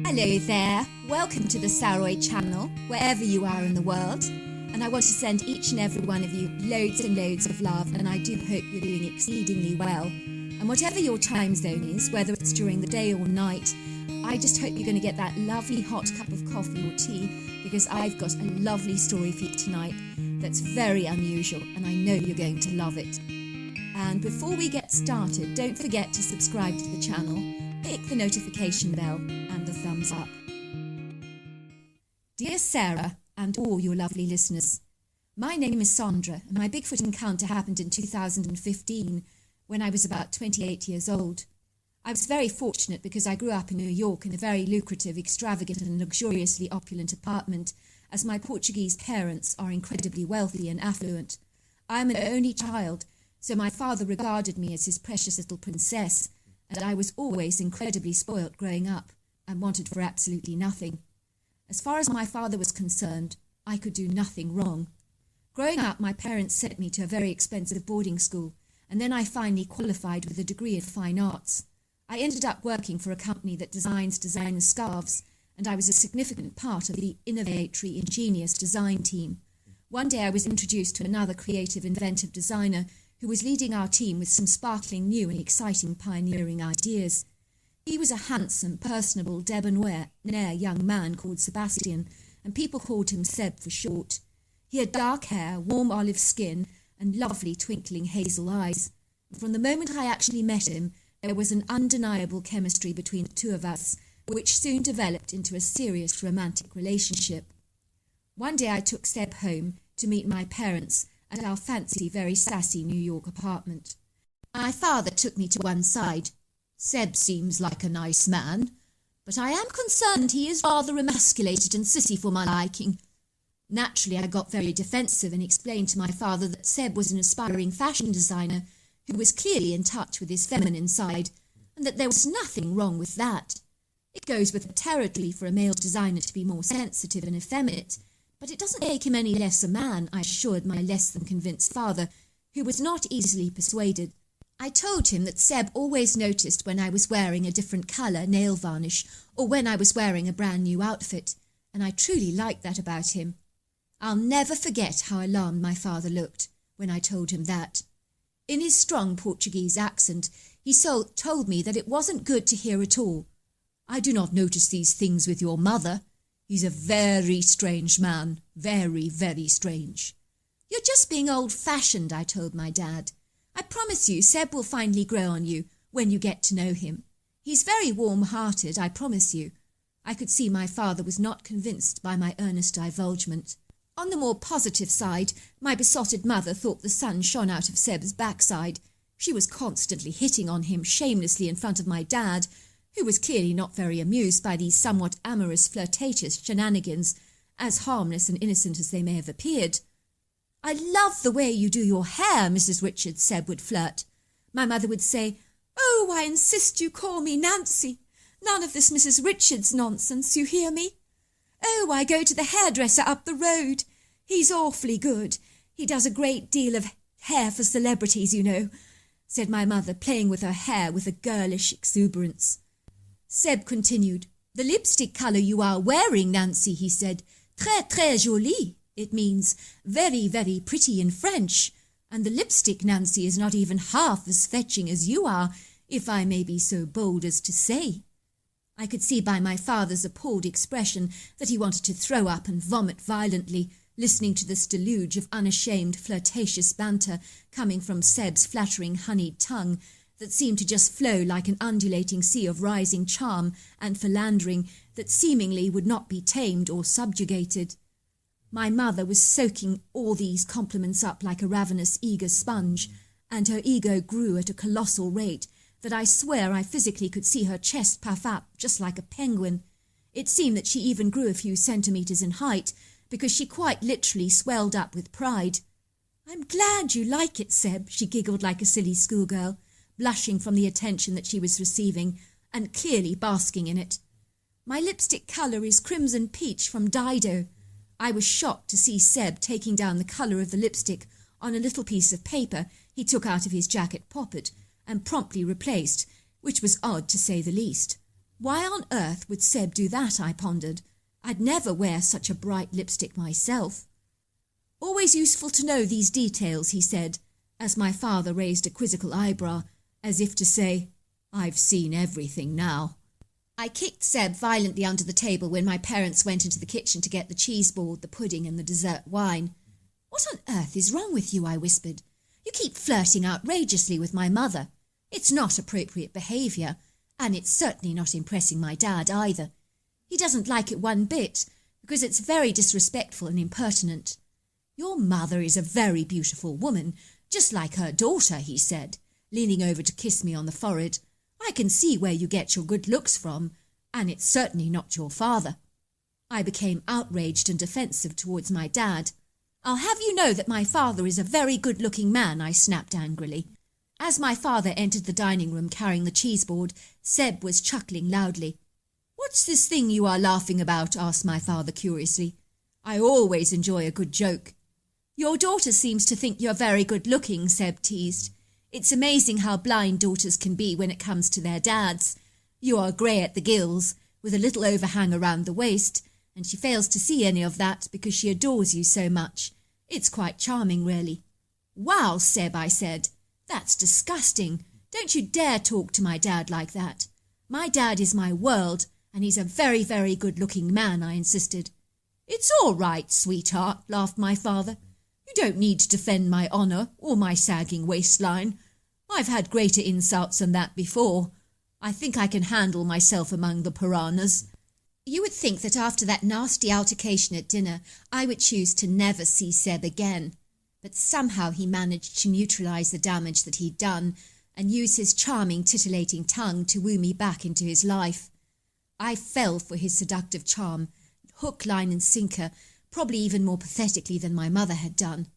Hello there, welcome to the Saroy channel, wherever you are in the world. And I want to send each and every one of you loads and loads of love, and I do hope you're doing exceedingly well. And whatever your time zone is, whether it's during the day or night, I just hope you're going to get that lovely hot cup of coffee or tea, because I've got a lovely story for you tonight that's very unusual, and I know you're going to love it. And before we get started, don't forget to subscribe to the channel, click the notification bell and the thumbs up. Dear Sarah and all your lovely listeners, my name is Sandra, and my Bigfoot encounter happened in 2015 when I was about 28 years old. I was very fortunate because I grew up in New York in a very lucrative, extravagant and luxuriously opulent apartment, as my Portuguese parents are incredibly wealthy and affluent. I am an only child, so my father regarded me as his precious little princess, and I was always incredibly spoilt growing up and wanted for absolutely nothing. As far as my father was concerned, I could do nothing wrong. Growing up, my parents sent me to a very expensive boarding school, and then I finally qualified with a degree in fine arts. I ended up working for a company that designs designer scarves, and I was a significant part of the innovatory, ingenious design team. One day I was introduced to another creative, inventive designer who was leading our team with some sparkling new and exciting pioneering ideas. He was a handsome, personable, debonair young man called Sebastian, and people called him Seb for short. He had dark hair, warm olive skin, and lovely twinkling hazel eyes. And from the moment I actually met him, there was an undeniable chemistry between the two of us, which soon developed into a serious romantic relationship. One day I took Seb home to meet my parents at our fancy, very sassy New York apartment. My father took me to one side. Seb seems like a nice man, but I am concerned he is rather emasculated and sissy for my liking. Naturally, I got very defensive and explained to my father that Seb was an aspiring fashion designer who was clearly in touch with his feminine side, and that there was nothing wrong with that. It goes with the territory for a male designer to be more sensitive and effeminate, but it doesn't make him any less a man, I assured my less than convinced father, who was not easily persuaded. I told him that Seb always noticed when I was wearing a different colour nail varnish or when I was wearing a brand new outfit, and I truly liked that about him. I'll never forget how alarmed my father looked when I told him that. In his strong Portuguese accent, he told me that it wasn't good to hear at all. I do not notice these things with your mother. He's a very strange man, very, very strange. You're just being old-fashioned, I told my dad. I promise you Seb will finally grow on you when you get to know him. He's very warm-hearted, I promise you. I could see my father was not convinced by my earnest divulgement. On the more positive side, my besotted mother thought the sun shone out of Seb's backside. She was constantly hitting on him shamelessly in front of my dad, who was clearly not very amused by these somewhat amorous, flirtatious shenanigans, as harmless and innocent as they may have appeared. I love the way you do your hair, Mrs. Richards, Seb would flirt. My mother would say, Oh, I insist you call me Nancy. None of this Mrs. Richards nonsense, you hear me? Oh, I go to the hairdresser up the road. He's awfully good. He does a great deal of hair for celebrities, you know, said my mother, playing with her hair with a girlish exuberance. Seb continued. The lipstick colour you are wearing, Nancy, he said. Très, très jolie. It means very, very pretty in French. And the lipstick, Nancy, is not even half as fetching as you are, if I may be so bold as to say. I could see by my father's appalled expression that he wanted to throw up and vomit violently, listening to this deluge of unashamed, flirtatious banter coming from Seb's flattering, honeyed tongue that seemed to just flow like an undulating sea of rising charm and philandering that seemingly would not be tamed or subjugated. My mother was soaking all these compliments up like a ravenous, eager sponge, and her ego grew at a colossal rate that I swear I physically could see her chest puff up just like a penguin. It seemed that she even grew a few centimetres in height, because she quite literally swelled up with pride. I'm glad you like it, Seb, she giggled like a silly schoolgirl, blushing from the attention that she was receiving, and clearly basking in it. My lipstick colour is crimson peach from Dido. I was shocked to see Seb taking down the colour of the lipstick on a little piece of paper he took out of his jacket pocket and promptly replaced, which was odd to say the least. Why on earth would Seb do that, I pondered. I'd never wear such a bright lipstick myself. Always useful to know these details, he said, as my father raised a quizzical eyebrow, as if to say, I've seen everything now. I kicked Seb violently under the table when my parents went into the kitchen to get the cheese board, the pudding and the dessert wine. What on earth is wrong with you, I whispered. You keep flirting outrageously with my mother. It's not appropriate behaviour, and it's certainly not impressing my dad either. He doesn't like it one bit, because it's very disrespectful and impertinent. Your mother is a very beautiful woman, just like her daughter, he said, leaning over to kiss me on the forehead. I can see where you get your good looks from, and it's certainly not your father. I became outraged and defensive towards my dad. I'll have you know that my father is a very good-looking man, I snapped angrily. As my father entered the dining room carrying the cheese board, Seb was chuckling loudly. What's this thing you are laughing about? Asked my father curiously. I always enjoy a good joke. Your daughter seems to think you're very good-looking, Seb teased. It's amazing how blind daughters can be when it comes to their dads. You are grey at the gills, with a little overhang around the waist, and she fails to see any of that because she adores you so much. It's quite charming, really. Wow, Seb, I said. That's disgusting. Don't you dare talk to my dad like that. My dad is my world, and he's a very, very good-looking man, I insisted. It's all right, sweetheart, laughed my father. You don't need to defend my honour or my sagging waistline. I've had greater insults than that before. I think I can handle myself among the piranhas. You would think that after that nasty altercation at dinner, I would choose to never see Seb again. But somehow he managed to neutralise the damage that he'd done and use his charming, titillating tongue to woo me back into his life. I fell for his seductive charm, hook, line and sinker, probably even more pathetically than my mother had done.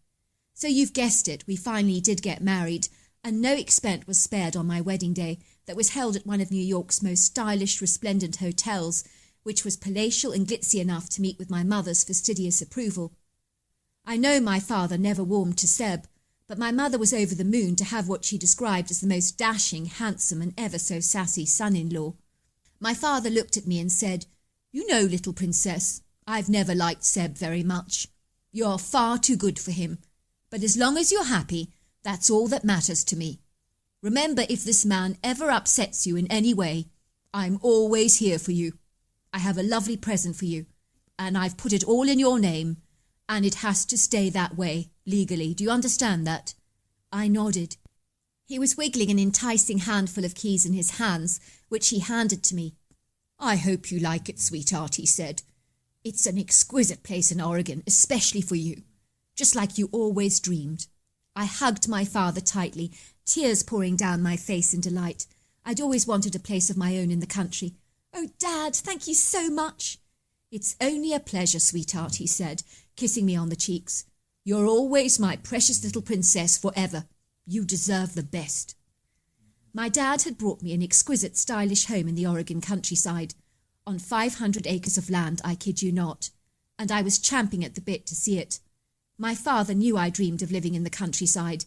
So you've guessed it, we finally did get married, and no expense was spared on my wedding day that was held at one of New York's most stylish, resplendent hotels, which was palatial and glitzy enough to meet with my mother's fastidious approval. I know my father never warmed to Seb, but my mother was over the moon to have what she described as the most dashing, handsome and ever so sassy son-in-law. My father looked at me and said, You know, little princess, I've never liked Seb very much. You're far too good for him. But as long as you're happy, that's all that matters to me. Remember, if this man ever upsets you in any way, I'm always here for you. I have a lovely present for you, and I've put it all in your name, and it has to stay that way, legally. Do you understand that? I nodded. He was wiggling an enticing handful of keys in his hands, which he handed to me. I hope you like it, sweetheart, he said. It's an exquisite place in Oregon, especially for you, just like you always dreamed. I hugged my father tightly, tears pouring down my face in delight. I'd always wanted a place of my own in the country. Oh, Dad, thank you so much. It's only a pleasure, sweetheart, he said, kissing me on the cheeks. You're always my precious little princess forever. You deserve the best. My dad had brought me an exquisite, stylish home in the Oregon countryside, on 500 acres of land, I kid you not, and I was champing at the bit to see it. My father knew I dreamed of living in the countryside,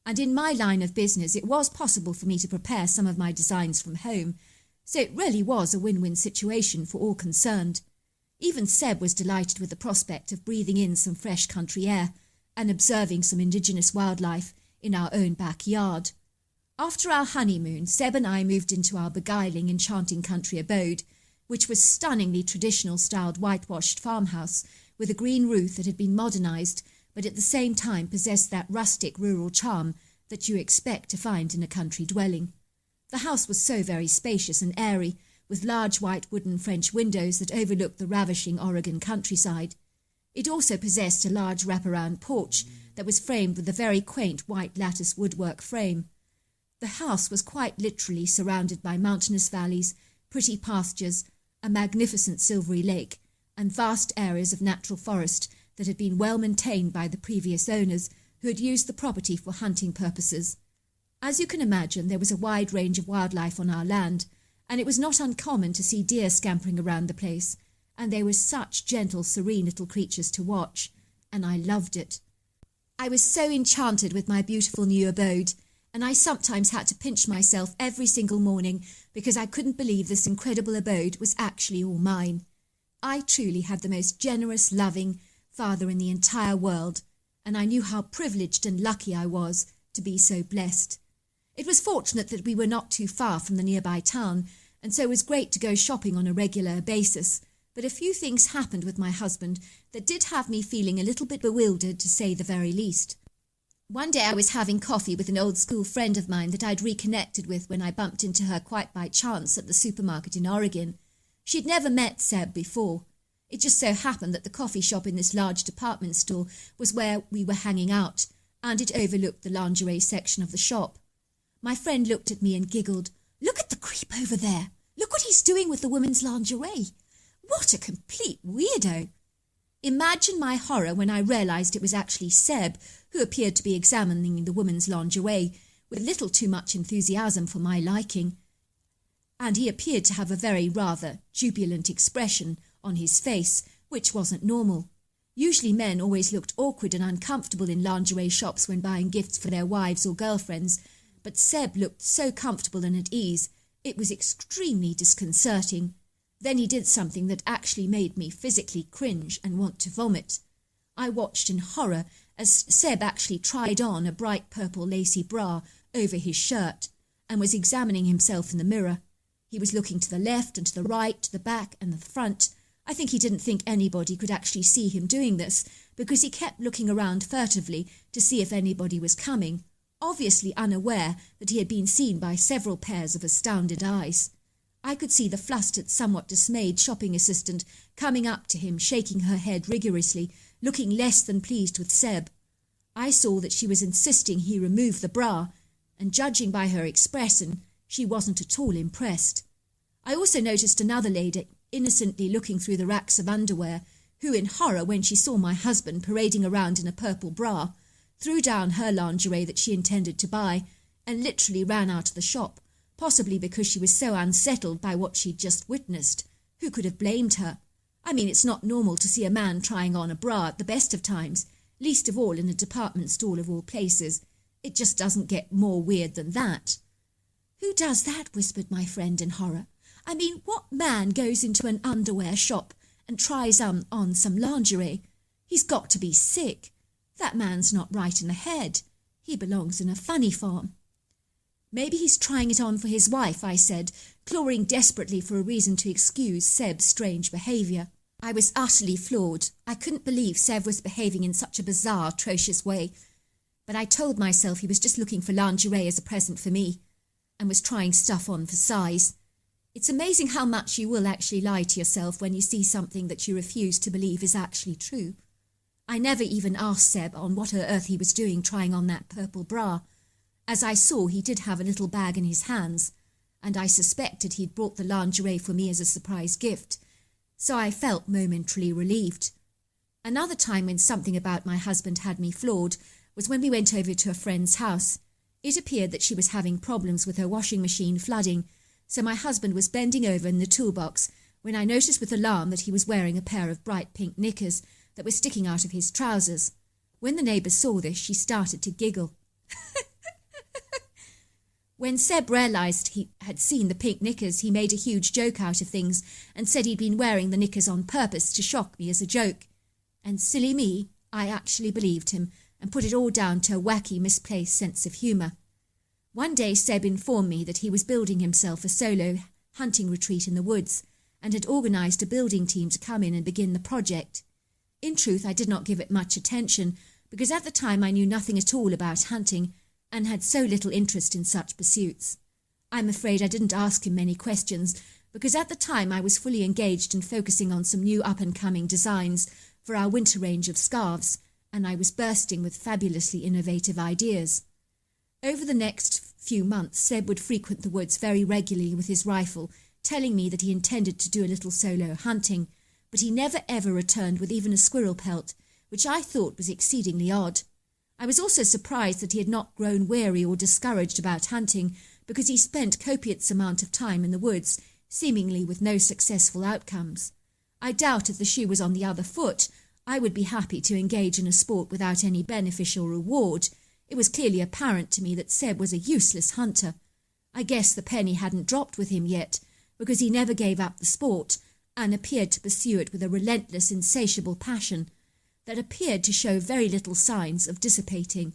and in my line of business it was possible for me to prepare some of my designs from home, so it really was a win-win situation for all concerned. Even Seb was delighted with the prospect of breathing in some fresh country air and observing some indigenous wildlife in our own backyard. After our honeymoon, Seb and I moved into our beguiling, enchanting country abode, which was stunningly traditional-styled whitewashed farmhouse with a green roof that had been modernised but at the same time possessed that rustic rural charm that you expect to find in a country dwelling. The house was so very spacious and airy, with large white wooden French windows that overlooked the ravishing Oregon countryside. It also possessed a large wraparound porch that was framed with a very quaint white lattice woodwork frame. The house was quite literally surrounded by mountainous valleys, pretty pastures, a magnificent silvery lake, and vast areas of natural forest that had been well maintained by the previous owners, who had used the property for hunting purposes. As you can imagine, there was a wide range of wildlife on our land, and it was not uncommon to see deer scampering around the place, and they were such gentle, serene little creatures to watch, and I loved it. I was so enchanted with my beautiful new abode, and I sometimes had to pinch myself every single morning because I couldn't believe this incredible abode was actually all mine. I truly had the most generous, loving father in the entire world, and I knew how privileged and lucky I was to be so blessed. It was fortunate that we were not too far from the nearby town, and so it was great to go shopping on a regular basis. But a few things happened with my husband that did have me feeling a little bit bewildered, to say the very least. One day I was having coffee with an old school friend of mine that I'd reconnected with when I bumped into her quite by chance at the supermarket in Oregon. She'd never met Seb before. It just so happened that the coffee shop in this large department store was where we were hanging out, and it overlooked the lingerie section of the shop. My friend looked at me and giggled. "Look at the creep over there. Look what he's doing with the woman's lingerie. What a complete weirdo." Imagine my horror when I realised it was actually Seb who appeared to be examining the woman's lingerie with little too much enthusiasm for my liking. And he appeared to have a very rather jubilant expression on his face, which wasn't normal. Usually men always looked awkward and uncomfortable in lingerie shops when buying gifts for their wives or girlfriends, but Seb looked so comfortable and at ease, it was extremely disconcerting. Then he did something that actually made me physically cringe and want to vomit. I watched in horror as Seb actually tried on a bright purple lacy bra over his shirt and was examining himself in the mirror. He was looking to the left and to the right, to the back and the front. I think he didn't think anybody could actually see him doing this because he kept looking around furtively to see if anybody was coming, obviously unaware that he had been seen by several pairs of astounded eyes. I could see the flustered, somewhat dismayed shopping assistant coming up to him, shaking her head rigorously, looking less than pleased with Seb. I saw that she was insisting he remove the bra, and judging by her expression, she wasn't at all impressed. I also noticed another lady innocently looking through the racks of underwear, who in horror when she saw my husband parading around in a purple bra, threw down her lingerie that she intended to buy, and literally ran out of the shop, possibly because she was so unsettled by what she'd just witnessed. Who could have blamed her? I mean, it's not normal to see a man trying on a bra at the best of times, least of all in a department store of all places. It just doesn't get more weird than that. "Who does that?" whispered my friend in horror. "I mean, what man goes into an underwear shop and tries on some lingerie? He's got to be sick. That man's not right in the head. He belongs in a funny farm." "Maybe he's trying it on for his wife," I said, clawing desperately for a reason to excuse Seb's strange behaviour. I was utterly floored. I couldn't believe Seb was behaving in such a bizarre, atrocious way. But I told myself he was just looking for lingerie as a present for me, and was trying stuff on for size. It's amazing how much you will actually lie to yourself when you see something that you refuse to believe is actually true. I never even asked Seb on what on earth he was doing trying on that purple bra. As I saw, he did have a little bag in his hands, and I suspected he'd brought the lingerie for me as a surprise gift, so I felt momentarily relieved. Another time when something about my husband had me floored was when we went over to a friend's house. It appeared that she was having problems with her washing machine flooding, so my husband was bending over in the toolbox when I noticed with alarm that he was wearing a pair of bright pink knickers that were sticking out of his trousers. When the neighbour saw this, she started to giggle. When Seb realised he had seen the pink knickers, he made a huge joke out of things and said he'd been wearing the knickers on purpose to shock me as a joke. And silly me, I actually believed him and put it all down to a wacky, misplaced sense of humour. One day Seb informed me that he was building himself a solo hunting retreat in the woods and had organised a building team to come in and begin the project. In truth, I did not give it much attention because at the time I knew nothing at all about hunting and had so little interest in such pursuits. I'm afraid I didn't ask him many questions because at the time I was fully engaged in focusing on some new up-and-coming designs for our winter range of scarves, and I was bursting with fabulously innovative ideas. Over the next few months, Seb would frequent the woods very regularly with his rifle, telling me that he intended to do a little solo hunting, but he never ever returned with even a squirrel pelt, which I thought was exceedingly odd. I was also surprised that he had not grown weary or discouraged about hunting, because he spent copious amount of time in the woods, seemingly with no successful outcomes. I doubt if the shoe was on the other foot, I would be happy to engage in a sport without any beneficial reward. It was clearly apparent to me that Seb was a useless hunter. I guess the penny hadn't dropped with him yet, because he never gave up the sport and appeared to pursue it with a relentless, insatiable passion that appeared to show very little signs of dissipating.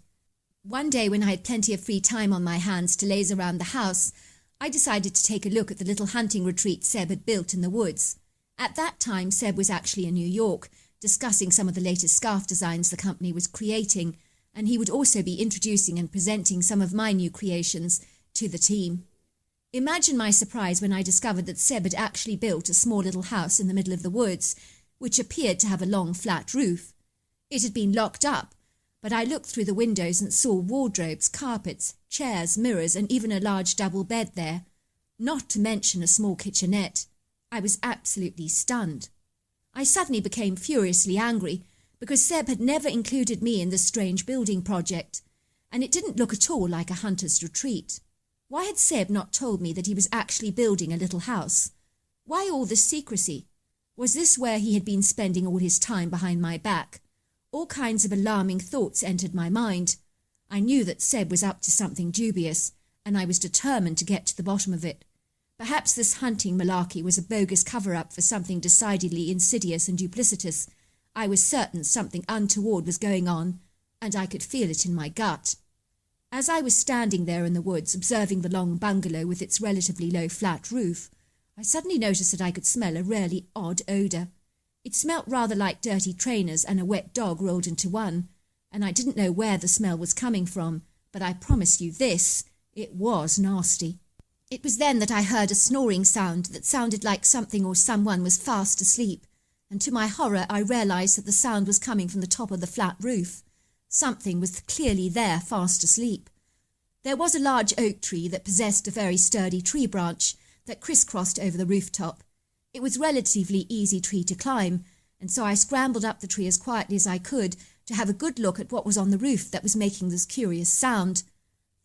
One day, when I had plenty of free time on my hands to laze around the house, I decided to take a look at the little hunting retreat Seb had built in the woods. At that time, Seb was actually in New York, discussing some of the latest scarf designs the company was creating, and he would also be introducing and presenting some of my new creations to the team. Imagine my surprise when I discovered that Seb had actually built a small little house in the middle of the woods, which appeared to have a long flat roof. It had been locked up, but I looked through the windows and saw wardrobes, carpets, chairs, mirrors, and even a large double bed there, not to mention a small kitchenette. I was absolutely stunned. I suddenly became furiously angry, because Seb had never included me in this strange building project, and it didn't look at all like a hunter's retreat. Why had Seb not told me that he was actually building a little house? Why all this secrecy? Was this where he had been spending all his time behind my back? All kinds of alarming thoughts entered my mind. I knew that Seb was up to something dubious, and I was determined to get to the bottom of it. Perhaps this hunting malarkey was a bogus cover-up for something decidedly insidious and duplicitous. I was certain something untoward was going on, and I could feel it in my gut. As I was standing there in the woods, observing the long bungalow with its relatively low flat roof, I suddenly noticed that I could smell a really odd odour. It smelt rather like dirty trainers and a wet dog rolled into one, and I didn't know where the smell was coming from, but I promise you this, it was nasty. It was then that I heard a snoring sound that sounded like something or someone was fast asleep, and to my horror I realised that the sound was coming from the top of the flat roof. Something was clearly there, fast asleep. There was a large oak tree that possessed a very sturdy tree branch that crisscrossed over the rooftop. It was a relatively easy tree to climb, and so I scrambled up the tree as quietly as I could to have a good look at what was on the roof that was making this curious sound.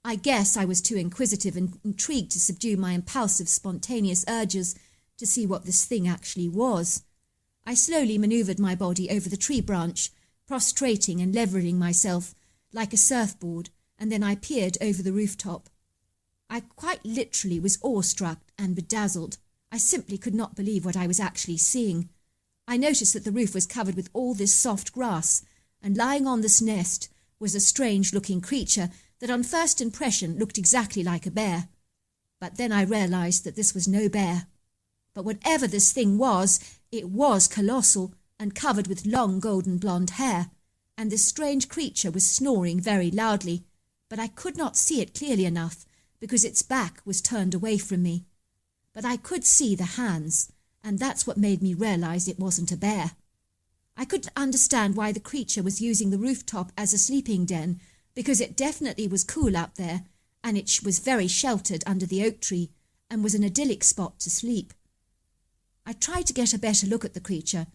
I guess I was too inquisitive and intrigued to subdue my impulsive, spontaneous urges to see what this thing actually was. I slowly manoeuvred my body over the tree branch, prostrating and levelling myself like a surfboard, and then I peered over the rooftop. I quite literally was awestruck and bedazzled. I simply could not believe what I was actually seeing. I noticed that the roof was covered with all this soft grass, and lying on this nest was a strange-looking creature that on first impression looked exactly like a bear. But then I realised that this was no bear. But whatever this thing was, it was colossal and covered with long golden blonde hair, and this strange creature was snoring very loudly, but I could not see it clearly enough because its back was turned away from me. But I could see the hands, and that's what made me realise it wasn't a bear. I couldn't understand why the creature was using the rooftop as a sleeping den, because it definitely was cool up there, and it was very sheltered under the oak tree, and was an idyllic spot to sleep. I tried to get a better look at the creature,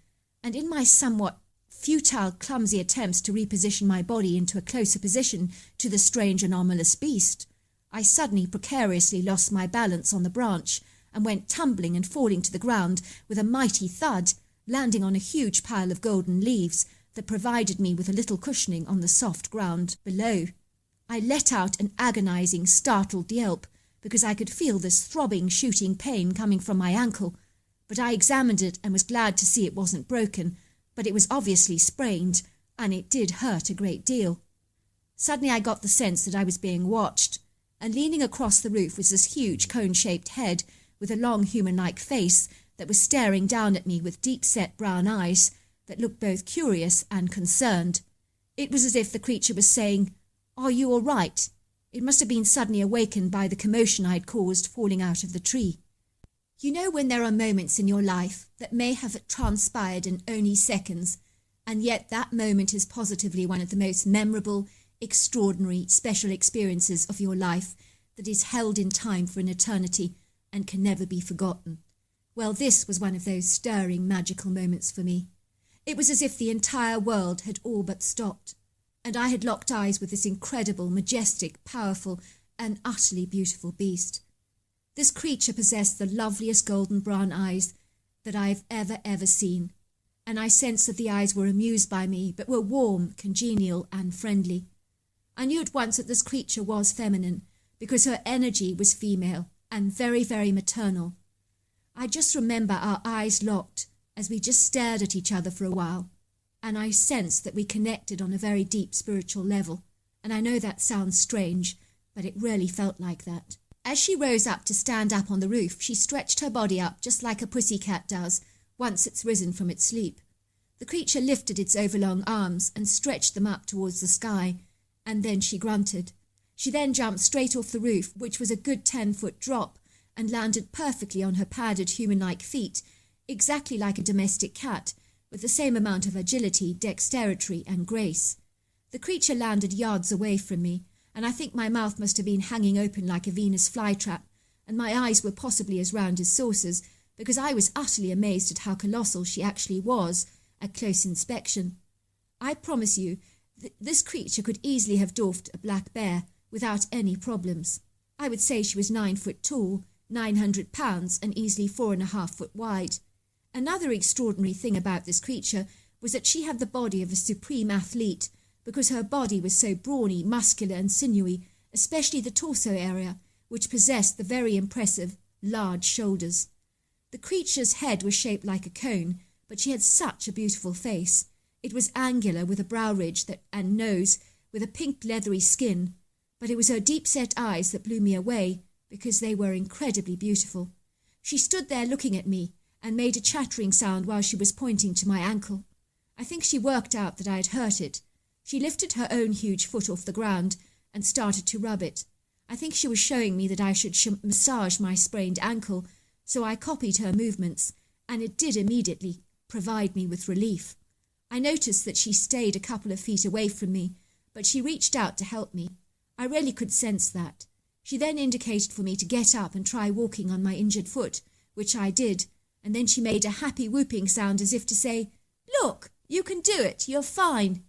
and in my somewhat futile, clumsy attempts to reposition my body into a closer position to the strange, anomalous beast, I suddenly precariously lost my balance on the branch and went tumbling and falling to the ground with a mighty thud, landing on a huge pile of golden leaves that provided me with a little cushioning on the soft ground below. I let out an agonizing, startled yelp because I could feel this throbbing, shooting pain coming from my ankle, but I examined it and was glad to see it wasn't broken, but it was obviously sprained, and it did hurt a great deal. Suddenly I got the sense that I was being watched, and leaning across the roof was this huge cone-shaped head with a long human-like face that was staring down at me with deep-set brown eyes that looked both curious and concerned. It was as if the creature was saying, "Are you all right?" It must have been suddenly awakened by the commotion I had caused falling out of the tree. You know when there are moments in your life that may have transpired in only seconds, and yet that moment is positively one of the most memorable, extraordinary, special experiences of your life that is held in time for an eternity and can never be forgotten. Well, this was one of those stirring, magical moments for me. It was as if the entire world had all but stopped, and I had locked eyes with this incredible, majestic, powerful, and utterly beautiful beast. This creature possessed the loveliest golden brown eyes that I have ever seen, and I sensed that the eyes were amused by me, but were warm, congenial, and friendly. I knew at once that this creature was feminine, because her energy was female and very, very maternal. I just remember our eyes locked as we just stared at each other for a while, and I sensed that we connected on a very deep spiritual level, and I know that sounds strange, but it really felt like that. As she rose up to stand up on the roof, she stretched her body up just like a pussycat does once it's risen from its sleep. The creature lifted its overlong arms and stretched them up towards the sky, and then she grunted. She then jumped straight off the roof, which was a good 10-foot drop, and landed perfectly on her padded human-like feet, exactly like a domestic cat, with the same amount of agility, dexterity, and grace. The creature landed yards away from me, and I think my mouth must have been hanging open like a Venus flytrap, and my eyes were possibly as round as saucers, because I was utterly amazed at how colossal she actually was at close inspection. I promise you, this creature could easily have dwarfed a black bear without any problems. I would say she was 9 foot tall, 900 pounds, and easily 4.5 foot wide. Another extraordinary thing about this creature was that she had the body of a supreme athlete, because her body was so brawny, muscular, and sinewy, especially the torso area, which possessed the very impressive, large shoulders. The creature's head was shaped like a cone, but she had such a beautiful face. It was angular, with a brow ridge and nose, with a pink leathery skin, but it was her deep-set eyes that blew me away, because they were incredibly beautiful. She stood there looking at me, and made a chattering sound while she was pointing to my ankle. I think she worked out that I had hurt it. She lifted her own huge foot off the ground and started to rub it. I think she was showing me that I should massage my sprained ankle, so I copied her movements, and it did immediately provide me with relief. I noticed that she stayed a couple of feet away from me, but she reached out to help me. I really could sense that. She then indicated for me to get up and try walking on my injured foot, which I did, and then she made a happy whooping sound as if to say, "Look, you can do it, you're fine."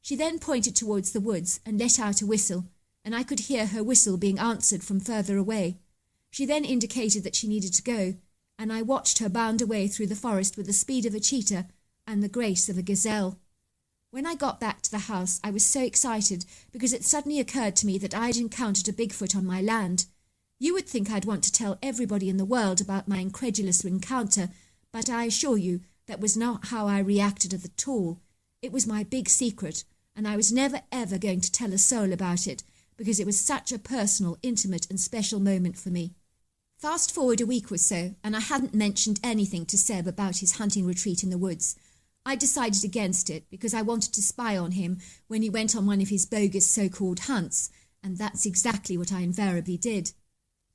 She then pointed towards the woods and let out a whistle, and I could hear her whistle being answered from further away. She then indicated that she needed to go, and I watched her bound away through the forest with the speed of a cheetah and the grace of a gazelle. When I got back to the house, I was so excited because it suddenly occurred to me that I had encountered a Bigfoot on my land. You would think I'd want to tell everybody in the world about my incredulous encounter, but I assure you that was not how I reacted at all. It was my big secret, and I was never ever going to tell a soul about it because it was such a personal, intimate and special moment for me. Fast forward a week or so, and I hadn't mentioned anything to Seb about his hunting retreat in the woods. I decided against it because I wanted to spy on him when he went on one of his bogus so-called hunts, and that's exactly what I invariably did.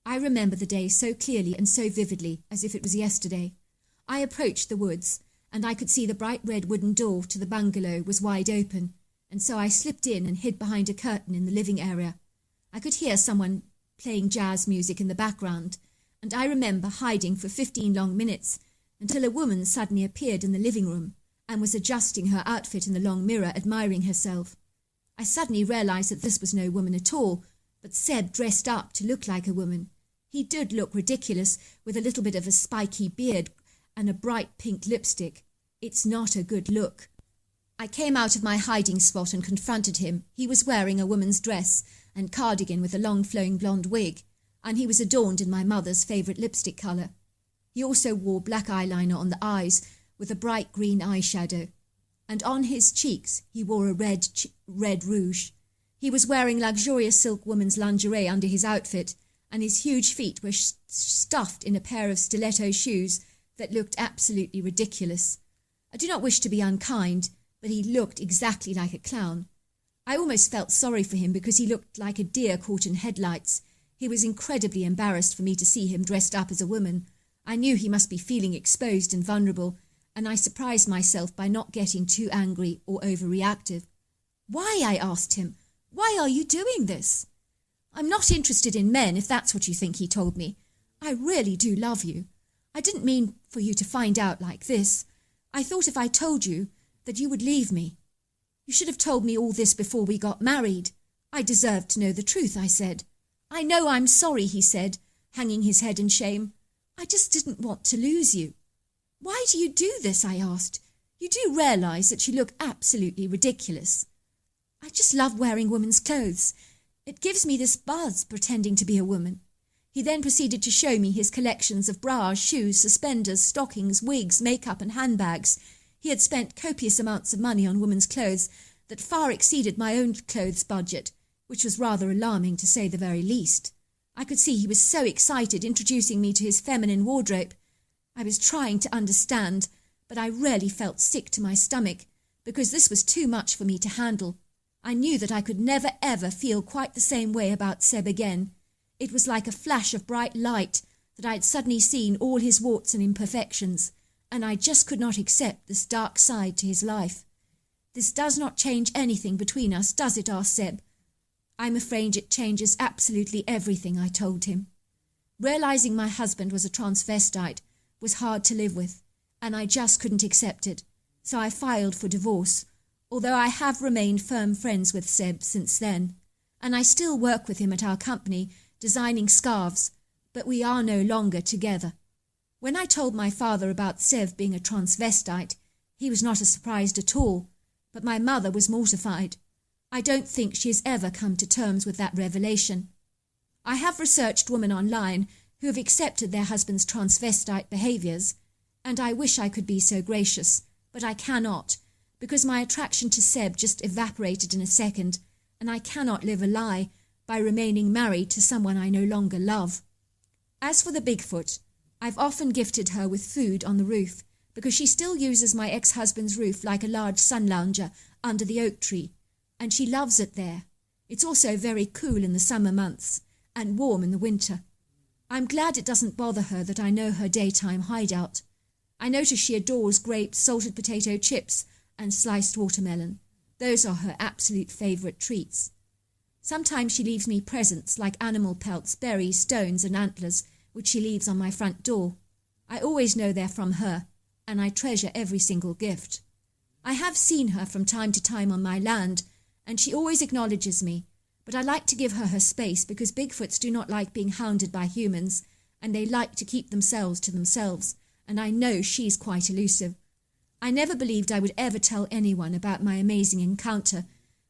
I remember the day so clearly and so vividly, as if it was yesterday. I approached the woods, and I could see the bright red wooden door to the bungalow was wide open, and so I slipped in and hid behind a curtain in the living area. I could hear someone playing jazz music in the background, and I remember hiding for 15 long minutes until a woman suddenly appeared in the living room and was adjusting her outfit in the long mirror, admiring herself. I suddenly realized that this was no woman at all, but Seb dressed up to look like a woman. He did look ridiculous, with a little bit of a spiky beard and a bright pink lipstick. It's not a good look. I came out of my hiding spot and confronted him. He was wearing a woman's dress and cardigan with a long flowing blonde wig, and he was adorned in my mother's favourite lipstick colour. He also wore black eyeliner on the eyes with a bright green eyeshadow, and on his cheeks he wore a red rouge. He was wearing luxurious silk woman's lingerie under his outfit, and his huge feet were stuffed in a pair of stiletto shoes that looked absolutely ridiculous. I do not wish to be unkind, but he looked exactly like a clown. I almost felt sorry for him because he looked like a deer caught in headlights. He was incredibly embarrassed for me to see him dressed up as a woman. I knew he must be feeling exposed and vulnerable, and I surprised myself by not getting too angry or overreactive. "Why?" I asked him. "Why are you doing this?" "I'm not interested in men, if that's what you think," he told me. "I really do love you. I didn't mean for you to find out like this. I thought if I told you that you would leave me. You should have told me all this before we got married. I deserve to know the truth," I said. "I know I'm sorry," he said, hanging his head in shame. "I just didn't want to lose you." "Why do you do this?" I asked. "You do realise that you look absolutely ridiculous." I just love wearing women's clothes. It gives me this buzz pretending to be a woman. He then proceeded to show me his collections of bras, shoes, suspenders, stockings, wigs, makeup and handbags. He had spent copious amounts of money on women's clothes that far exceeded my own clothes budget, which was rather alarming to say the very least. I could see he was so excited introducing me to his feminine wardrobe. I was trying to understand, but I really felt sick to my stomach, because this was too much for me to handle. I knew that I could never ever feel quite the same way about Seb again. It was like a flash of bright light that I had suddenly seen all his warts and imperfections, and I just could not accept this dark side to his life. This does not change anything between us, does it? Asked Seb. I'm afraid it changes absolutely everything, I told him. Realizing my husband was a transvestite was hard to live with, and I just couldn't accept it, so I filed for divorce, although I have remained firm friends with Seb since then, and I still work with him at our company, designing scarves, but we are no longer together. When I told my father about Seb being a transvestite, he was not surprised at all, but my mother was mortified. I don't think she has ever come to terms with that revelation. I have researched women online who have accepted their husband's transvestite behaviours, and I wish I could be so gracious, but I cannot, because my attraction to Seb just evaporated in a second, and I cannot live a lie by remaining married to someone I no longer love. As for the Bigfoot, I've often gifted her with food on the roof, because she still uses my ex-husband's roof like a large sun lounger under the oak tree, and she loves it there. It's also very cool in the summer months, and warm in the winter. I'm glad it doesn't bother her that I know her daytime hideout. I notice she adores grapes, salted potato chips, and sliced watermelon. Those are her absolute favourite treats. Sometimes she leaves me presents like animal pelts, berries, stones and antlers, which she leaves on my front door. I always know they're from her, and I treasure every single gift. I have seen her from time to time on my land, and she always acknowledges me, but I like to give her her space because Bigfoots do not like being hounded by humans, and they like to keep themselves to themselves, and I know she's quite elusive. I never believed I would ever tell anyone about my amazing encounter,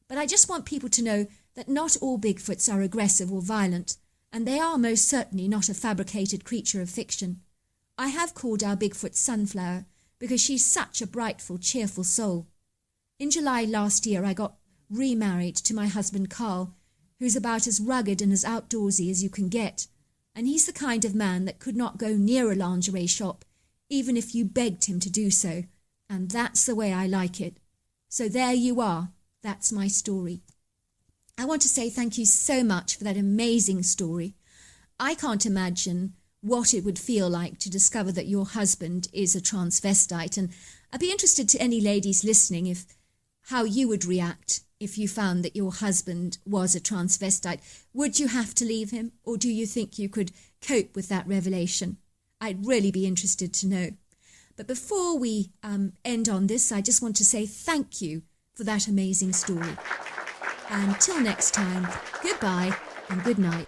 but I just want people to know that not all Bigfoots are aggressive or violent, and they are most certainly not a fabricated creature of fiction. I have called our Bigfoot Sunflower because she's such a brightful, cheerful soul. In July last year I got remarried to my husband Carl, who's about as rugged and as outdoorsy as you can get, and he's the kind of man that could not go near a lingerie shop, even if you begged him to do so, and that's the way I like it. So there you are, that's my story. I want to say thank you so much for that amazing story. I can't imagine what it would feel like to discover that your husband is a transvestite, and I'd be interested to any ladies listening how you would react if you found that your husband was a transvestite. Would you have to leave him, or do you think you could cope with that revelation? I'd really be interested to know. But before we end on this, I just want to say thank you for that amazing story. Until next time, goodbye and good night.